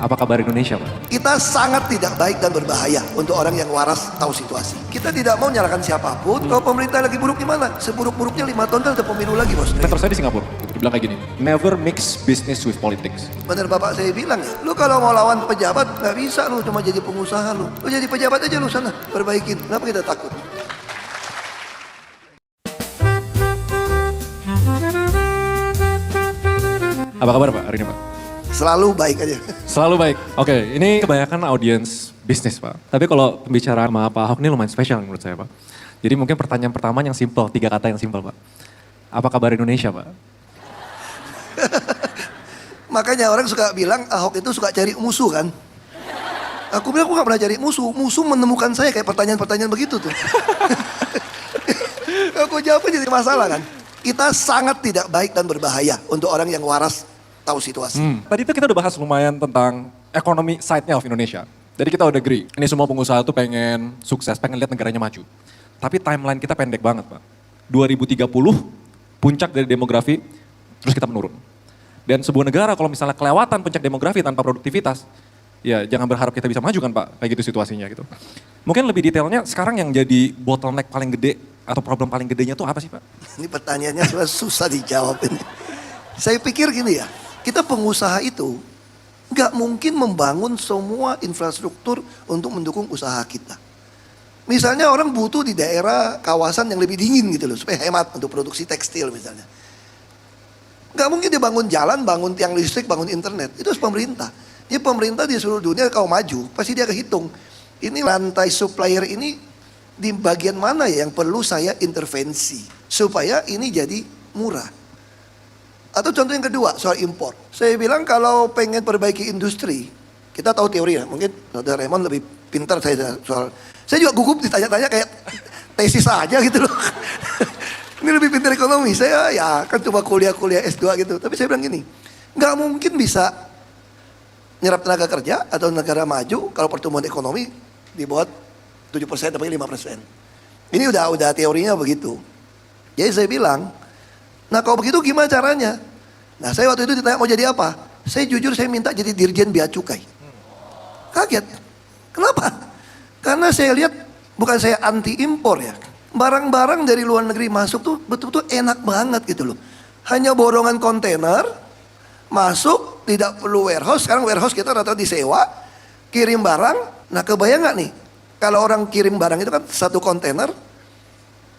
Apa kabar Indonesia, Pak? Kita sangat tidak baik dan berbahaya untuk orang yang waras tahu situasi. Kita tidak mau nyalakan siapapun. Kalau pemerintah lagi buruk gimana? Seburuk-buruknya 5 tahun kan ada pemilu lagi, bos. Mentor saya di Singapura, gitu. Dibilang kayak gini, never mix business with politics. Bener bapak saya bilang ya, lu kalau mau lawan pejabat nggak bisa, lu cuma jadi pengusaha lu. Lu jadi pejabat aja lu sana, perbaikin. Kenapa kita takut? Apa kabar, Pak, hari ini, Pak? Selalu baik aja. Selalu baik. Oke, ini kebanyakan audiens bisnis, Pak. Tapi kalau pembicaraan sama Pak Ahok ini lumayan spesial menurut saya, Pak. Jadi mungkin pertanyaan pertama yang simpel, 3 kata yang simpel, Pak. Apa kabar Indonesia, Pak? Makanya orang suka bilang Ahok itu suka cari musuh kan. Aku bilang aku gak pernah cari musuh. Musuh menemukan saya kayak pertanyaan-pertanyaan begitu tuh. Aku jawabnya jadi masalah kan. Kita sangat tidak baik dan berbahaya untuk orang yang waras tahu situasi. Tadi itu kita udah bahas lumayan tentang ekonomi side-nya of Indonesia. Jadi kita udah agree, ini semua pengusaha tuh pengen sukses, pengen lihat negaranya maju. Tapi timeline kita pendek banget, Pak. 2030, puncak dari demografi, terus kita menurun. Dan sebuah negara kalau misalnya kelewatan puncak demografi tanpa produktivitas, ya jangan berharap kita bisa maju kan, Pak, kayak gitu situasinya gitu. Mungkin lebih detailnya sekarang yang jadi bottleneck paling gede atau problem paling gedenya tuh apa sih, Pak? Ini pertanyaannya sebenarnya susah dijawab ini. Saya pikir gini ya, kita pengusaha itu nggak mungkin membangun semua infrastruktur untuk mendukung usaha kita. Misalnya orang butuh di daerah kawasan yang lebih dingin gitu loh, supaya hemat untuk produksi tekstil misalnya. Nggak mungkin dia bangun jalan, bangun tiang listrik, bangun internet. Itu harus pemerintah. Jadi pemerintah di seluruh dunia kalau maju, pasti dia kehitung. Ini rantai supplier ini di bagian mana ya yang perlu saya intervensi supaya ini jadi murah. Atau contoh yang kedua, soal impor. Saya bilang kalau pengen perbaiki industri, kita tahu teori ya, mungkin Saudara Raymond lebih pintar saya soal. Saya juga gugup ditanya-tanya kayak tesis aja gitu loh. Ini lebih pintar ekonomi, saya ya kan coba kuliah-kuliah S2 gitu. Tapi saya bilang gini, nggak mungkin bisa nyerap tenaga kerja atau negara maju kalau pertumbuhan ekonomi di bawah 7% atau 5%. Ini udah teorinya begitu. Jadi saya bilang, nah kalau begitu gimana caranya? Nah saya waktu itu ditanya mau jadi apa? Saya jujur saya minta jadi dirjen bea cukai. Kaget. Kenapa? Karena saya lihat bukan saya anti impor ya. Barang-barang dari luar negeri masuk tuh betul-betul enak banget gitu loh. Hanya borongan kontainer, masuk, tidak perlu warehouse. Sekarang warehouse kita rata-rata disewa, kirim barang. Nah kebayang gak nih? Kalau orang kirim barang itu kan satu kontainer,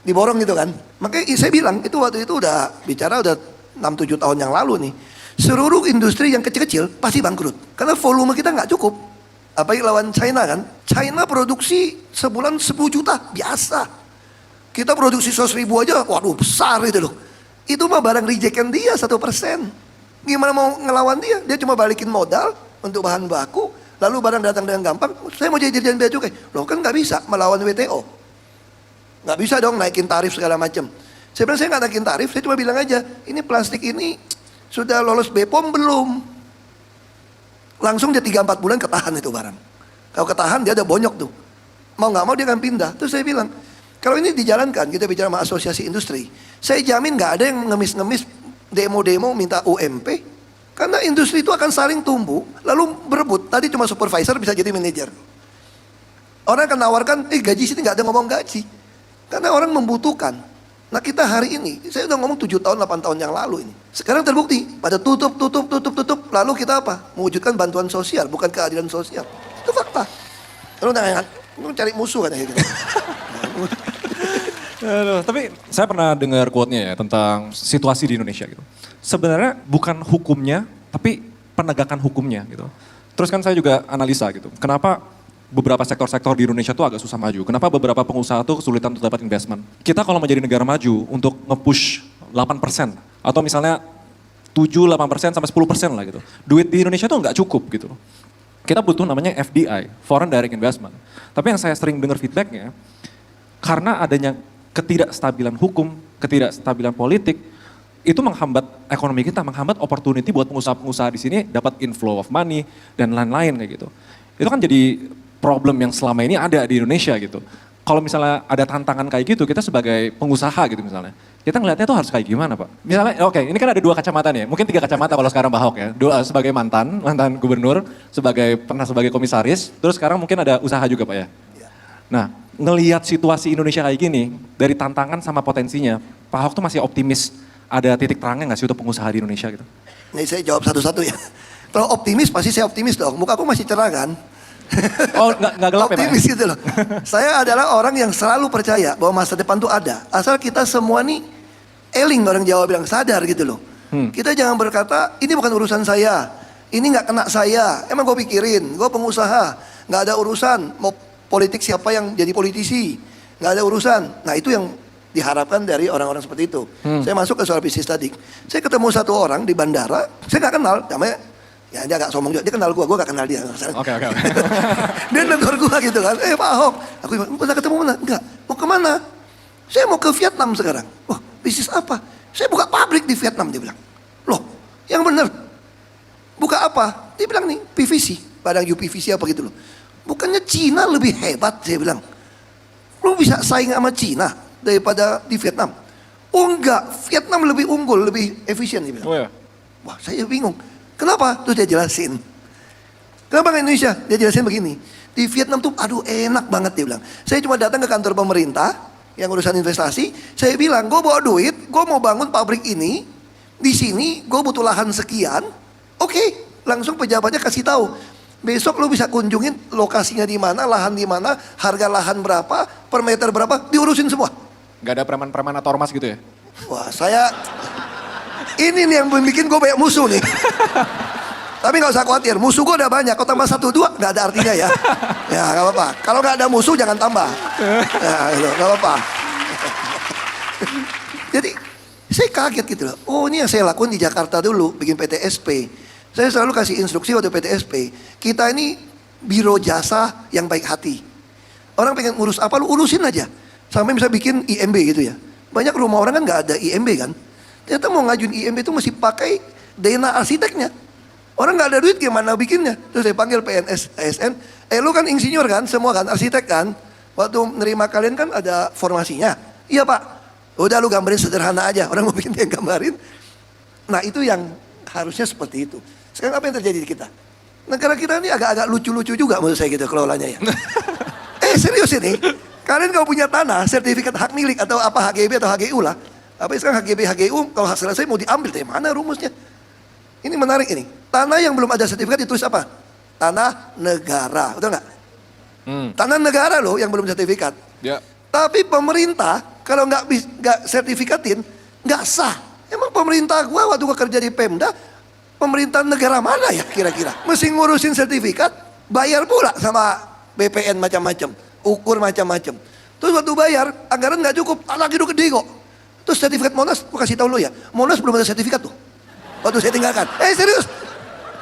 diborong gitu kan. Makanya saya bilang itu waktu itu udah bicara udah 6-7 tahun yang lalu nih. Seluruh industri yang kecil-kecil pasti bangkrut. Karena volume kita nggak cukup. Apalagi lawan China kan. China produksi sebulan 10 juta, biasa. Kita produksi 100 ribu aja, waduh besar itu loh. Itu mah barang rejekan dia 1%. Gimana mau ngelawan dia? Dia cuma balikin modal untuk bahan baku. Lalu barang datang dengan gampang, saya mau jadi dirjen bea cukai. Loh kan nggak bisa melawan WTO. Nggak bisa dong naikin tarif segala macam. Saya bilang saya nggak naikin tarif, saya cuma bilang aja, ini plastik ini sudah lolos BPOM belum? Langsung dia 3-4 bulan ketahan itu barang. Kalau ketahan dia ada bonyok tuh. Mau nggak mau dia akan pindah. Terus saya bilang, kalau ini dijalankan, kita bicara sama asosiasi industri, saya jamin nggak ada yang ngemis-ngemis demo-demo minta UMP. Karena industri itu akan saling tumbuh, lalu berebut. Tadi cuma supervisor bisa jadi manajer. Orang akan nawarkan, gaji sini nggak ada ngomong gaji. Karena orang membutuhkan. Nah kita hari ini, saya udah ngomong 7 tahun, 8 tahun yang lalu ini. Sekarang terbukti, pada tutup. Lalu kita apa? Mewujudkan bantuan sosial, bukan keadilan sosial. Itu fakta. Lalu nanya, lu cari musuh kan gitu. Aduh, tapi saya pernah dengar quote-nya ya tentang situasi di Indonesia gitu. Sebenarnya bukan hukumnya, tapi penegakan hukumnya gitu. Terus kan saya juga analisa gitu, kenapa beberapa sektor-sektor di Indonesia tuh agak susah maju. Kenapa beberapa pengusaha tuh kesulitan untuk dapat investment. Kita kalau menjadi negara maju untuk nge-push 8% atau misalnya 7-8% sampai 10% lah gitu. Duit di Indonesia tuh nggak cukup gitu. Kita butuh namanya FDI, Foreign Direct Investment. Tapi yang saya sering dengar feedbacknya, karena adanya ketidakstabilan hukum, ketidakstabilan politik, itu menghambat ekonomi kita, menghambat opportunity buat pengusaha-pengusaha di sini dapat inflow of money dan lain-lain kayak gitu. Itu kan jadi problem yang selama ini ada di Indonesia gitu. kalau misalnya ada tantangan kayak gitu, kita sebagai pengusaha gitu misalnya, kita ngelihatnya tuh harus kayak gimana Pak? Misalnya, oke, ini kan ada 2 kacamata nih, mungkin 3 kacamata kalau sekarang Pak Ahok ya. Sebagai mantan gubernur, pernah sebagai komisaris, terus sekarang mungkin ada usaha juga Pak ya. Nah, ngelihat situasi Indonesia kayak gini, dari tantangan sama potensinya, Pak Ahok tuh masih optimis ada titik terangnya nggak sih untuk pengusaha di Indonesia gitu? Nih saya jawab satu-satu ya. Kalau optimis pasti saya optimis dong. Muka aku masih cerah kan? Oh, nggak gelap ya Pak? Optimis gitu loh. Saya adalah orang yang selalu percaya bahwa masa depan tuh ada. Asal kita semua nih eling, orang Jawa bilang sadar gitu loh. Kita jangan berkata ini bukan urusan saya, ini nggak kena saya. Emang gue pikirin, gue pengusaha, nggak ada urusan mau politik siapa yang jadi politisi, nggak ada urusan. Nah itu yang diharapkan dari orang-orang seperti itu. Saya masuk ke soal bisnis tadi. Saya ketemu satu orang di bandara, saya nggak kenal, namanya ya dia agak sombong juga, dia kenal gue gak kenal dia. Oke. Dia negor gue gitu kan, Pak Ahok, aku bilang, pernah ketemu mana? Enggak, mau kemana? Saya mau ke Vietnam sekarang. Wah, bisnis apa? Saya buka pabrik di Vietnam, dia bilang. Loh, yang bener. Buka apa? Dia bilang nih, PVC, padang UPVC apa gitu loh. Bukannya Cina lebih hebat, saya bilang. Lu bisa saing sama Cina daripada di Vietnam? Oh enggak, Vietnam lebih unggul, lebih efisien, dia bilang. Oh ya? Wah, saya bingung. Kenapa? Terus dia jelasin. Kenapa nggak Indonesia? Dia jelasin begini. Di Vietnam tuh, aduh enak banget dia bilang. Saya cuma datang ke kantor pemerintah yang urusan investasi. Saya bilang, gue bawa duit, gue mau bangun pabrik ini. Di sini, gue butuh lahan sekian. Oke, langsung pejabatnya kasih tahu. Besok lu bisa kunjungin lokasinya di mana, lahan di mana, harga lahan berapa, per meter berapa, diurusin semua. Gak ada preman-preman atau ormas gitu ya? Wah, ini nih yang bikin gue banyak musuh nih. Tapi gak usah khawatir, musuh gue udah banyak. Kalau tambah 1-2 gak ada artinya ya. Ya gak apa-apa. Kalau gak ada musuh jangan tambah. Ya gitu, gak apa-apa. Jadi saya kaget gitu loh. Oh ini yang saya lakukan di Jakarta dulu, bikin PTSP. Saya selalu kasih instruksi waktu PTSP. Kita ini biro jasa yang baik hati. Orang pengen ngurus apa, lu urusin aja. Sampai bisa bikin IMB gitu ya. Banyak rumah orang kan gak ada IMB kan. Ternyata mau ngajuin IMB itu mesti pakai dana arsiteknya. Orang nggak ada duit gimana bikinnya. Terus saya panggil PNS, ASN. Lu kan insinyur kan, semua kan, arsitek kan. Waktu nerima kalian kan ada formasinya. Iya Pak. Udah lu gambarin sederhana aja. Orang mau bikin dia gambarin. Nah itu yang harusnya seperti itu. Sekarang apa yang terjadi di kita? Negara kita ini agak-agak lucu-lucu juga menurut saya gitu kelolanya ya. Serius ini. Kalian kalau punya tanah, sertifikat hak milik atau apa HGB atau HGU lah. Apa sekarang HGB, HGU, kalau hak selesai mau diambil dari mana rumusnya? Ini menarik ini. Tanah yang belum ada sertifikat ditulis apa? Tanah negara, betul nggak? Tanah negara loh yang belum sertifikat. Ya. Tapi pemerintah kalau nggak sertifikatin nggak sah. Emang pemerintah gua waktu gua kerja di Pemda, pemerintah negara mana ya kira-kira? Mesti ngurusin sertifikat, bayar pula sama BPN macam-macam, ukur macam-macam. Terus waktu bayar anggaran nggak cukup, tanah itu gede kok. Terus sertifikat Monas, gua kasih tahu lo ya, Monas belum ada sertifikat tuh. Waktu saya tinggalkan, serius.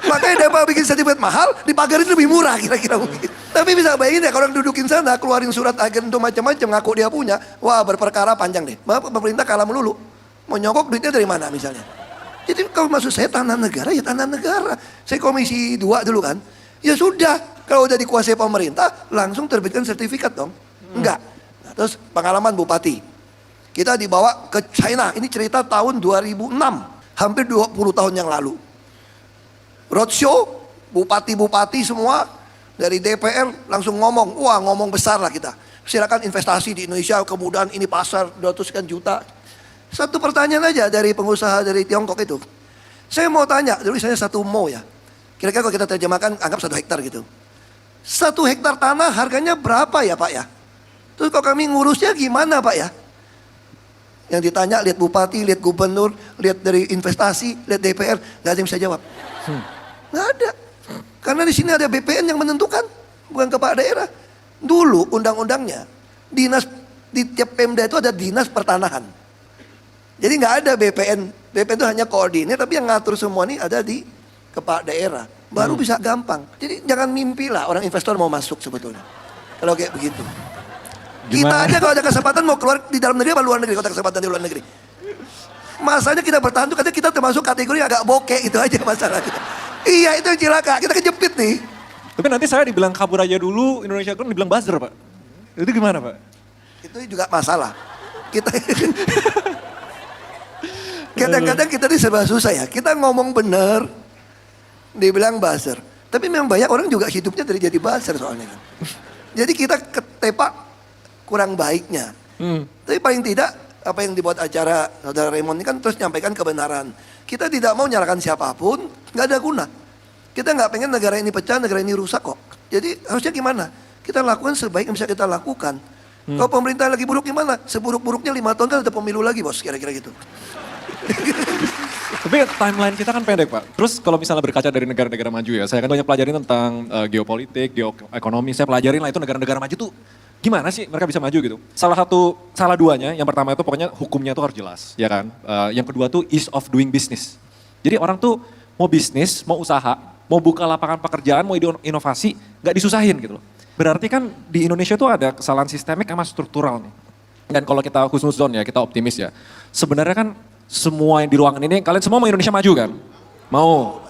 Makanya dia bikin sertifikat mahal, dipagarin lebih murah kira-kira mungkin. Tapi bisa bayangin ya kalau orang dudukin sana, keluarin surat agen itu macam-macam, ngaku dia punya. Wah berperkara panjang deh. Maaf pemerintah kalah melulu. Mau nyokok duitnya dari mana misalnya. Jadi kalau maksud saya tanah negara ya tanah negara. Saya komisi 2 dulu kan. Ya sudah, kalau udah dikuasai pemerintah, langsung terbitkan sertifikat dong. Enggak. Nah, terus pengalaman bupati. Kita dibawa ke China, ini cerita tahun 2006, hampir 20 tahun yang lalu. Roadshow, bupati-bupati semua dari DPR langsung ngomong, wah ngomong besar lah kita. Silakan investasi di Indonesia, kemudian ini pasar 200 sekian juta. Satu pertanyaan aja dari pengusaha dari Tiongkok itu. Saya mau tanya, dulu saya 1 mo ya. Kira-kira kalau kita terjemahkan, anggap 1 hektar gitu. 1 hektar tanah harganya berapa ya Pak ya? Terus kalau kami ngurusnya gimana Pak ya? Yang ditanya, lihat bupati, lihat gubernur, lihat dari investasi, lihat DPR, nggak ada yang bisa jawab. Nggak ada. Karena di sini ada BPN yang menentukan, bukan kepala daerah. Dulu undang-undangnya, dinas di tiap Pemda itu ada dinas pertanahan. Jadi nggak ada BPN. BPN itu hanya koordinir, tapi yang ngatur semua ini ada di kepala daerah. Baru bisa gampang. Jadi jangan mimpi lah orang investor mau masuk sebetulnya. Kalau kayak begitu. Kita aja kalau ada kesempatan mau keluar di dalam negeri apa luar negeri, kalau ada kesempatan di luar negeri. Masanya kita bertahan tuh katanya kita termasuk kategori agak bokeh, itu aja masalahnya. Iya itu yang cilaka, kita kejepit nih. Tapi nanti saya dibilang kabur aja dulu, Indonesia kan dibilang buzzer Pak. Itu gimana Pak? Itu juga masalah. Kita kadang-kadang kita ini serba susah ya. Kita ngomong bener, dibilang buzzer. Tapi memang banyak orang juga hidupnya dari jadi buzzer soalnya kan. Jadi kita ketepak kurang baiknya. Tapi paling tidak apa yang dibuat acara Saudara Raymond ini kan terus nyampaikan kebenaran. Kita tidak mau nyalakan siapapun, nggak ada guna. Kita nggak pengen negara ini pecah, negara ini rusak kok. Jadi harusnya gimana? Kita lakukan sebaik yang bisa kita lakukan. Kalau pemerintah lagi buruk gimana? Seburuk-buruknya 5 tahun kan ada pemilu lagi bos, kira-kira gitu. Tapi timeline kita kan pendek Pak. Terus kalau misalnya berkaca dari negara-negara maju ya, saya kan banyak pelajarin tentang geopolitik, geoekonomi. Saya pelajarin lah itu negara-negara maju tuh gimana sih mereka bisa maju gitu. Salah duanya, yang pertama itu pokoknya hukumnya tuh harus jelas, ya kan. Yang kedua tuh ease of doing business. Jadi orang tuh mau bisnis, mau usaha, mau buka lapangan pekerjaan, mau inovasi, nggak disusahin gitu loh. Berarti kan di Indonesia tuh ada kesalahan sistemik sama struktural nih. Dan kalau kita husnuzon ya, kita optimis ya. Sebenarnya kan semua yang di ruangan ini, kalian semua mau Indonesia maju kan? Mau.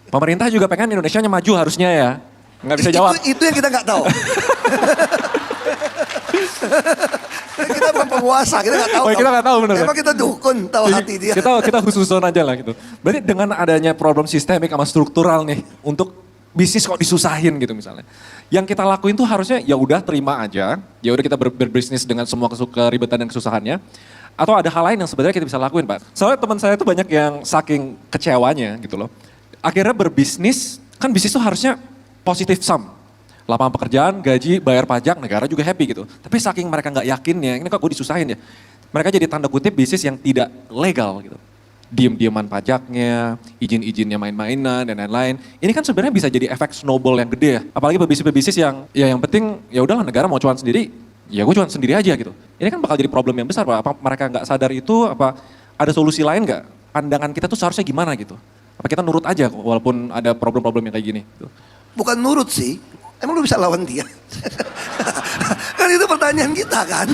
Pemerintah juga pengen Indonesia maju harusnya ya. Nggak bisa jawab. Itu yang kita nggak tahu. Kita bukan penguasa, kita nggak tahu. Oh, kita nggak tahu bener. Emang kita dukun, tahu hati dia. Kita husnuzon aja lah gitu. Berarti dengan adanya problem sistemik sama struktural nih, untuk bisnis kok disusahin gitu misalnya. Yang kita lakuin tuh harusnya ya udah terima aja, ya udah kita berbisnis dengan semua keribetan dan kesusahannya. Atau ada hal lain yang sebenarnya kita bisa lakuin Pak. Soalnya teman saya tuh banyak yang saking kecewanya gitu loh. Akhirnya berbisnis, kan bisnis tuh harusnya positif sum. Lapangan pekerjaan, gaji, bayar pajak, negara juga happy gitu. Tapi saking mereka nggak yakinnya, ini kok gue disusahin ya. Mereka jadi tanda kutip bisnis yang tidak legal gitu. Diem-dieman pajaknya, izin-izinnya main-mainan dan lain-lain. Ini kan sebenarnya bisa jadi efek snowball yang gede ya. Apalagi pebisnis-pebisnis yang ya yang penting ya udahlah negara mau cuan sendiri, ya gue cuan sendiri aja gitu. Ini kan bakal jadi problem yang besar Pak. Apa mereka nggak sadar itu, apa ada solusi lain nggak? Pandangan kita tuh seharusnya gimana gitu? Apa kita nurut aja walaupun ada problem-problem yang kayak gini? Gitu. Bukan nurut sih, emang lu bisa lawan dia? Kan itu pertanyaan kita kan.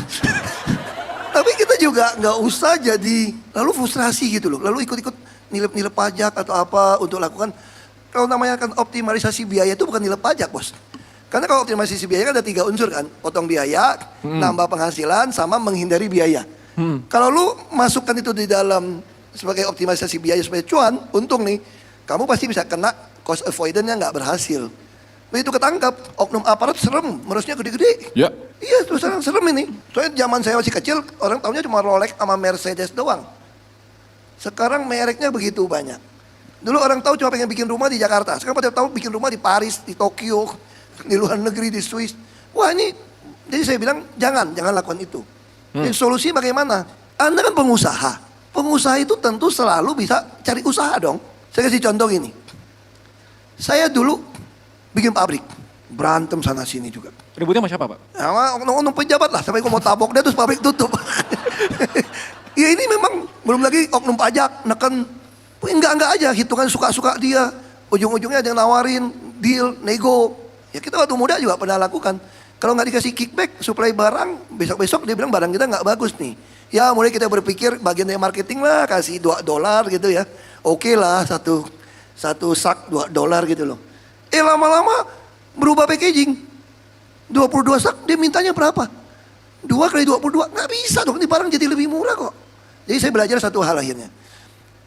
Tapi kita juga nggak usah jadi lalu frustrasi gitu loh. Lalu ikut-ikut nilep pajak atau apa untuk lakukan. Kalau namanya kan optimalisasi biaya itu bukan nilep pajak bos. Karena kalau optimalisasi biaya kan ada 3 unsur kan. Potong biaya, nambah penghasilan, sama menghindari biaya. Kalau lu masukkan itu di dalam sebagai optimalisasi biaya supaya cuan, untung nih. Kamu pasti bisa kena cost avoidance-nya nggak berhasil. Begitu ketangkap, oknum aparat serem, merusnya gede-gede. Ya. Iya, terus terang serem ini. Soalnya zaman saya masih kecil, orang tahunya cuma Rolex sama Mercedes doang. Sekarang mereknya begitu banyak. Dulu orang tahu cuma pengen bikin rumah di Jakarta. Sekarang pada tahu bikin rumah di Paris, di Tokyo, di luar negeri, di Swiss. Wah ini, jadi saya bilang jangan lakukan itu. Jadi solusi bagaimana? Anda kan pengusaha. Pengusaha itu tentu selalu bisa cari usaha dong. Saya kasih contoh gini. Saya dulu bikin pabrik, berantem sana sini juga. Ributnya sama siapa Pak? Sama oknum pejabat lah, sampai gue mau tabok dia terus pabrik tutup. Ya ini memang belum lagi oknum pajak, neken, enggak aja, hitungan suka-suka dia. Ujung-ujungnya ada yang nawarin, deal, nego. Ya kita waktu muda juga pernah lakukan. Kalau nggak dikasih kickback, supply barang, besok-besok dia bilang barang kita nggak bagus nih. Ya mulai kita berpikir bagian dari marketing lah, kasih $2 gitu ya. Oke lah, satu sak $2 gitu loh. Lama-lama berubah packaging. 22 sak, dia mintanya berapa? 2 kali 22, nggak bisa dong, ini barang jadi lebih murah kok. Jadi saya belajar satu hal akhirnya.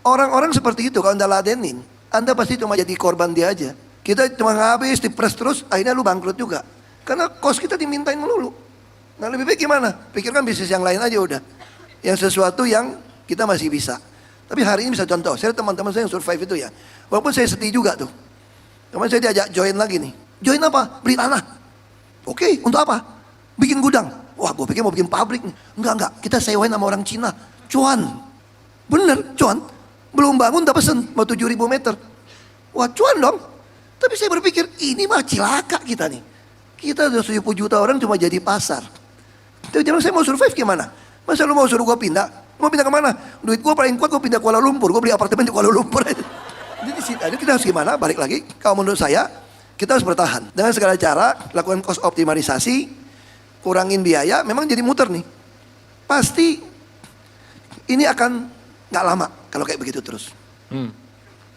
Orang-orang seperti itu, kalau Anda ladenin, Anda pasti cuma jadi korban dia aja. Kita cuma habis, dipres terus, akhirnya lu bangkrut juga. Karena kos kita dimintain melulu. Nah lebih baik gimana? Pikirkan bisnis yang lain aja udah. Yang sesuatu yang kita masih bisa. Tapi hari ini bisa contoh, saya teman-teman saya yang survive itu ya. Walaupun saya sedih juga tuh. Kemarin saya diajak join lagi nih. Join apa? Beli tanah. Oke, untuk apa? Bikin gudang. Wah, gue pikir mau bikin pabrik nih. Enggak. Kita sewain sama orang Cina. Cuan. Bener, cuan. Belum bangun udah pesen, mau 7.000 meter. Wah, cuan dong. Tapi saya berpikir, ini mah cilaka kita nih. Kita udah 70 juta orang cuma jadi pasar. Tapi jangan saya mau survive gimana? Masa lu mau suruh gue pindah? Mau pindah kemana? Duit gue paling kuat, gue pindah Kuala Lumpur. Gue beli apartemen di Kuala Lumpur. Jadi kita harus gimana? Balik lagi, kalau menurut saya kita harus bertahan dengan segala cara, lakukan cost optimalisasi, kurangin biaya. Memang jadi muter nih. Pasti ini akan nggak lama kalau kayak begitu terus.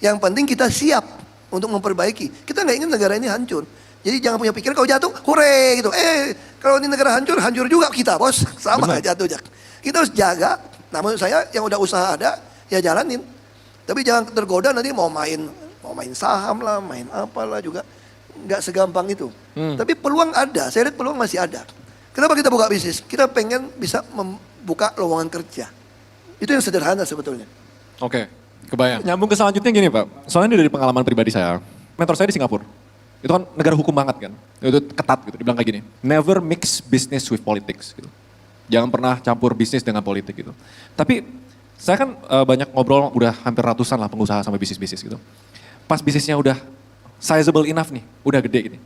Yang penting kita siap untuk memperbaiki. Kita nggak ingin negara ini hancur. Jadi jangan punya pikiran kalau jatuh, hore gitu. Kalau ini negara hancur, hancur juga kita bos. Sama Benar. jatuhnya. Kita harus jaga. Nah menurut saya yang udah usaha ada, ya jalanin. Tapi jangan tergoda nanti mau main saham lah, main apalah juga. Nggak segampang itu. Tapi peluang ada, saya lihat peluang masih ada. Kenapa kita buka bisnis? Kita pengen bisa membuka lowongan kerja. Itu yang sederhana sebetulnya. Oke, kebayang. Nyambung ke selanjutnya gini Pak, soalnya ini dari pengalaman pribadi saya. Mentor saya di Singapura, itu kan negara hukum banget kan. Itu ketat gitu, dibilang kayak gini. Never mix business with politics gitu. Jangan pernah campur bisnis dengan politik gitu. Tapi saya kan banyak ngobrol, udah hampir ratusan lah pengusaha sama bisnis-bisnis gitu. Pas bisnisnya udah sizable enough nih, udah gede gini.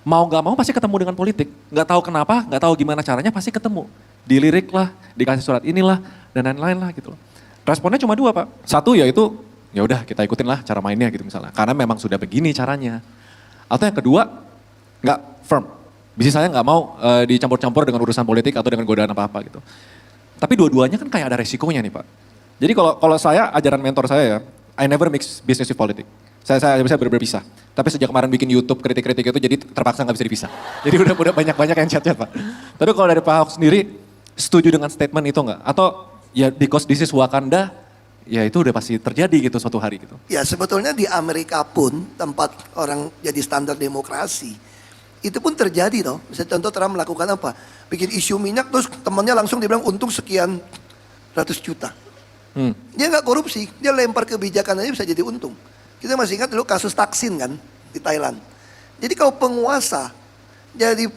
Mau gak mau pasti ketemu dengan politik. Gak tahu kenapa, gak tahu gimana caranya pasti ketemu. Dilirik lah, dikasih surat inilah, dan lain-lain lah gitu loh. Responnya cuma dua Pak. Satu yaitu, ya udah kita ikutin lah cara mainnya gitu misalnya. Karena memang sudah begini caranya. Atau yang kedua, nggak firm. Bisnis saya nggak mau dicampur-campur dengan urusan politik atau dengan godaan apa-apa gitu. Tapi dua-duanya kan kayak ada resikonya nih Pak. Jadi kalau saya, ajaran mentor saya ya, I never mix business with politics. Saya bisa benar-benar pisah. Tapi sejak kemarin bikin YouTube kritik-kritik itu jadi terpaksa nggak bisa dipisah. Jadi udah banyak-banyak yang chat-chat Pak. Tapi kalau dari Pak Ahok sendiri, setuju dengan statement itu nggak? Atau ya because this is Wakanda, ya itu udah pasti terjadi gitu suatu hari gitu. Ya sebetulnya di Amerika pun tempat orang jadi standar demokrasi, itu pun terjadi toh. Misalnya contoh Trump melakukan apa? Bikin isu minyak terus temannya langsung dibilang untung sekian ratus juta. Dia nggak korupsi, dia lempar kebijakan aja bisa jadi untung. Kita masih ingat dulu kasus Thaksin kan di Thailand. Jadi kalau penguasa jadi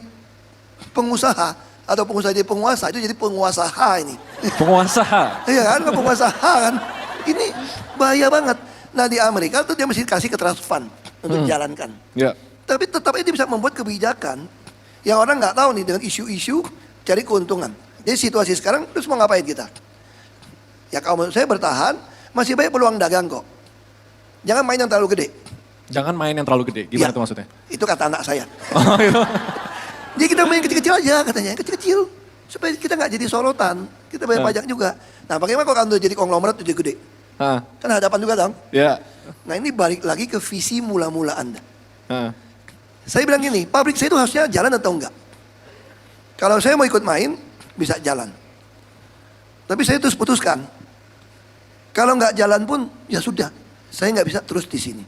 pengusaha atau pengusaha jadi penguasa itu jadi penguasa H ini. Penguasa. Iya kan, penguasa H kan. Ini bahaya banget. Nah di Amerika tuh dia mesti kasih ke trust fund untuk dijalankan. Ya. Tapi tetap dia bisa membuat kebijakan yang orang nggak tahu nih dengan isu-isu cari keuntungan. Jadi situasi sekarang terus mau ngapain kita? Ya kalau menurut saya bertahan, masih banyak peluang dagang kok. Jangan main yang terlalu gede. Jangan main yang terlalu gede, gimana Ya, itu maksudnya? Itu kata anak saya. Oh, gitu. Jadi kita main kecil-kecil aja katanya, kecil-kecil. Supaya kita nggak jadi sorotan, kita bayar pajak juga. Nah bagaimana kalau kamu jadi konglomerat jadi gede? Ah, Kan hadapan juga dong. ya. Nah ini balik lagi ke visi mula-mula Anda. Ah. Saya bilang gini, pabrik saya itu harusnya jalan atau enggak? Kalau saya mau ikut main, bisa jalan. Tapi saya terus putuskan, kalau nggak jalan pun, ya sudah. Saya nggak bisa terus di sini.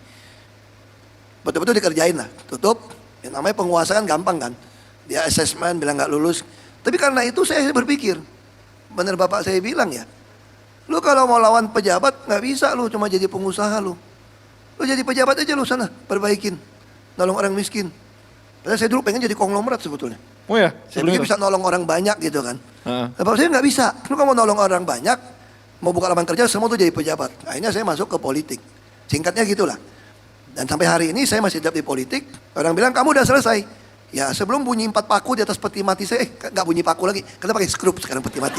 Betul-betul dikerjain lah, tutup. Yang namanya penguasa kan gampang kan. Dia assessment, bilang nggak lulus. Tapi karena itu saya berpikir, benar bapak saya bilang ya, lu kalau mau lawan pejabat nggak bisa lu cuma jadi pengusaha lu. Lu jadi pejabat aja lu sana, perbaikin. Nolong orang miskin. Padahal saya dulu pengen jadi konglomerat sebetulnya. Oh ya, Saya sebelum pikir itu. bisa nolong orang banyak gitu kan. Heeh. Bapak saya nggak bisa. Lu kalau mau nolong orang banyak, mau buka lapangan kerja semua tuh jadi pejabat. Akhirnya saya masuk ke politik. Singkatnya gitulah. Dan sampai hari ini saya masih tetap di politik. Orang bilang kamu udah selesai. Ya sebelum bunyi 4 paku di atas peti mati saya, nggak bunyi paku lagi. Karena pakai skrup sekarang peti mati.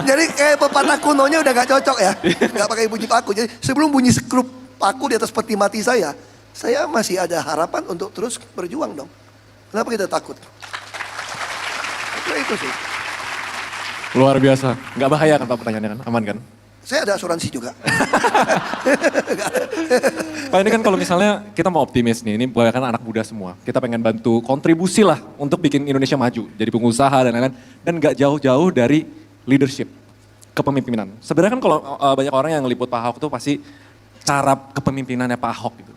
Jadi kayak pepatah kunonya udah nggak cocok ya. Nggak pakai bunyi paku. Jadi sebelum bunyi skrup paku di atas peti mati saya masih ada harapan untuk terus berjuang dong. Kenapa kita takut? Itu sih. Luar biasa. Nggak bahaya kan Pak pertanyaannya kan? Aman kan? Saya ada asuransi juga. Pak ini kan kalau misalnya kita mau optimis nih, ini kan anak muda semua. Kita pengen bantu kontribusi lah untuk bikin Indonesia maju. Jadi pengusaha dan lain-lain. Dan nggak jauh-jauh dari leadership, kepemimpinan. Sebenarnya kan kalau banyak orang yang ngeliput Pak Ahok tuh pasti cara kepemimpinannya Pak Ahok gitu.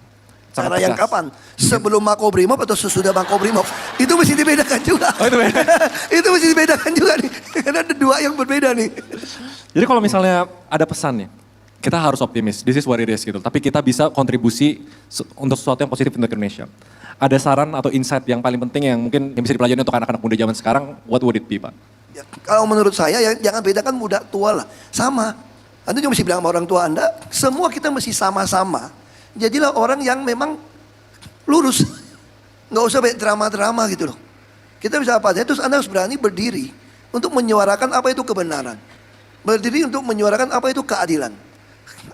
Sangat Cara yang tegas. kapan? Sebelum Makobrimob atau sesudah Makobrimob? Itu mesti dibedakan juga. Oh, itu beda. Itu mesti dibedakan juga nih. Karena ada dua yang berbeda nih. Jadi kalau misalnya ada pesan nih, kita harus optimis, this is what it is gitu. Tapi kita bisa kontribusi untuk sesuatu yang positif untuk Indonesia. Ada saran atau insight yang paling penting yang mungkin yang bisa dipelajari untuk anak-anak muda zaman sekarang, what would it be Pak? Ya, kalau menurut saya ya jangan bedakan muda tua lah. Sama. Anda juga mesti bilang sama orang tua Anda, semua kita mesti sama-sama. Jadilah orang yang memang lurus. Nggak usah banyak drama-drama gitu loh. Kita bisa apa aja, terus Anda harus berani berdiri untuk menyuarakan apa itu kebenaran. Berdiri untuk menyuarakan apa itu keadilan.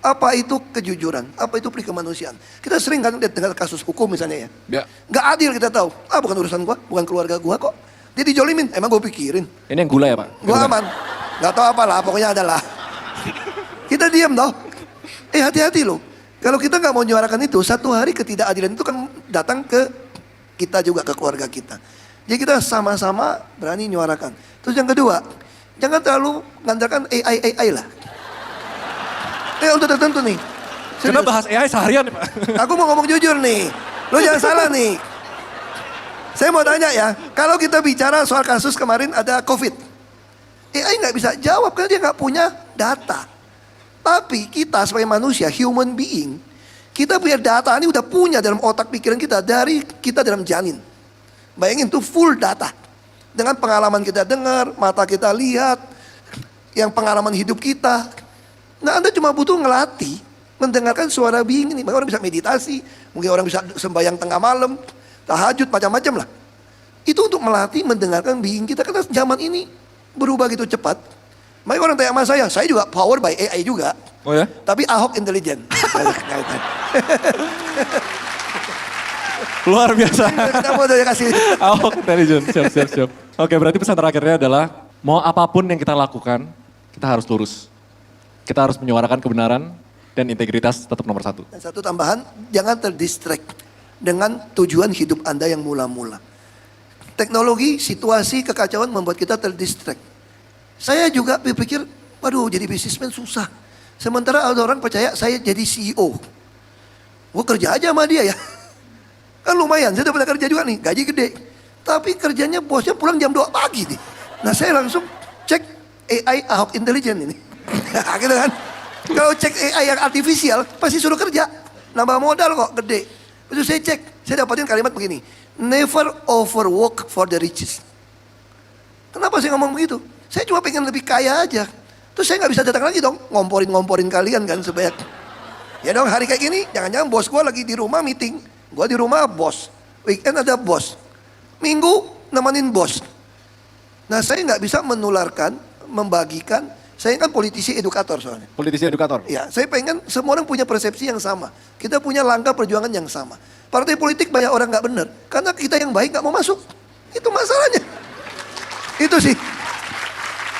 Apa itu kejujuran, apa itu kemanusiaan. Kita sering kan lihat dengan kasus hukum misalnya ya. Ya. Nggak adil kita tahu. Bukan urusan gua, bukan keluarga gua kok. Dia dijolimin, emang gua pikirin. Ini yang gula ya Pak? Gua aman. Nggak tahu apalah, pokoknya adalah. Kita diam toh. Hati-hati loh. Kalau kita nggak mau menyuarakan itu, satu hari ketidakadilan itu kan datang ke kita juga ke keluarga kita. Jadi kita sama-sama berani nyuarakan. Terus yang kedua, jangan terlalu mengandalkan AI lah. Udah tertentu nih. Kita Serius. bahas AI seharian nih Pak. Aku mau ngomong jujur nih. Lo jangan salah nih. Saya mau tanya ya, kalau kita bicara soal kasus kemarin ada COVID. AI nggak bisa jawab karena dia nggak punya data. Tapi kita sebagai manusia, human being, kita punya data ini udah punya dalam otak pikiran kita dari kita dalam janin. Bayangin tuh full data. Dengan pengalaman kita dengar, mata kita lihat, yang pengalaman hidup kita. Nah Anda cuma butuh ngelatih, mendengarkan suara being ini. Mungkin orang bisa meditasi, mungkin orang bisa sembahyang tengah malam, tahajud, macam-macam lah. Itu untuk melatih, mendengarkan being kita. Karena zaman ini berubah gitu cepat. Makanya orang tanya sama saya juga power by AI juga. Oh ya? Tapi Ahok intelijen. Luar biasa. Kita mau kasih. Ahok intelligent, siap. Oke, berarti pesan terakhirnya adalah mau apapun yang kita lakukan, kita harus lurus. Kita harus menyuarakan kebenaran dan integritas tetap nomor satu. Dan satu tambahan, jangan terdistract dengan tujuan hidup Anda yang mula-mula. Teknologi, situasi, kekacauan membuat kita terdistract. Saya juga berpikir, waduh jadi bisnismen susah. Sementara ada orang percaya saya jadi CEO. Gue kerja aja sama dia ya. Kan lumayan, saya udah pernah kerja juga nih, gaji gede. Tapi kerjanya bosnya pulang jam 2 pagi nih. Nah saya langsung cek AI Ahok Intelligent ini. Gitu kan. Kalau cek AI yang artifisial, pasti suruh kerja. Nambah modal kok, gede. Terus saya cek, saya dapatin kalimat begini. Never overwork for the riches. Kenapa saya ngomong begitu? Saya cuma pengen lebih kaya aja. Terus saya nggak bisa datang lagi dong, ngomporin kalian kan sebanyak. Ya dong hari kayak gini, jangan-jangan bos gue lagi di rumah meeting. Gue di rumah bos. Weekend ada bos. Minggu nemenin bos. Nah saya nggak bisa menularkan, membagikan. Saya kan politisi edukator soalnya. Politisi edukator. Ya, saya pengen semua orang punya persepsi yang sama. Kita punya langkah perjuangan yang sama. Partai politik banyak orang nggak benar. Karena kita yang baik nggak mau masuk. Itu masalahnya. Itu sih.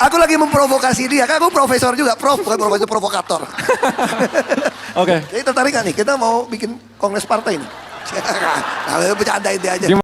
Aku lagi memprovokasi dia. Kan aku profesor juga. Bukan profesor, provokator. Oke. Jadi tertarik gak nih? Kita mau bikin kongres partai nih. Nah, bercandain dia aja.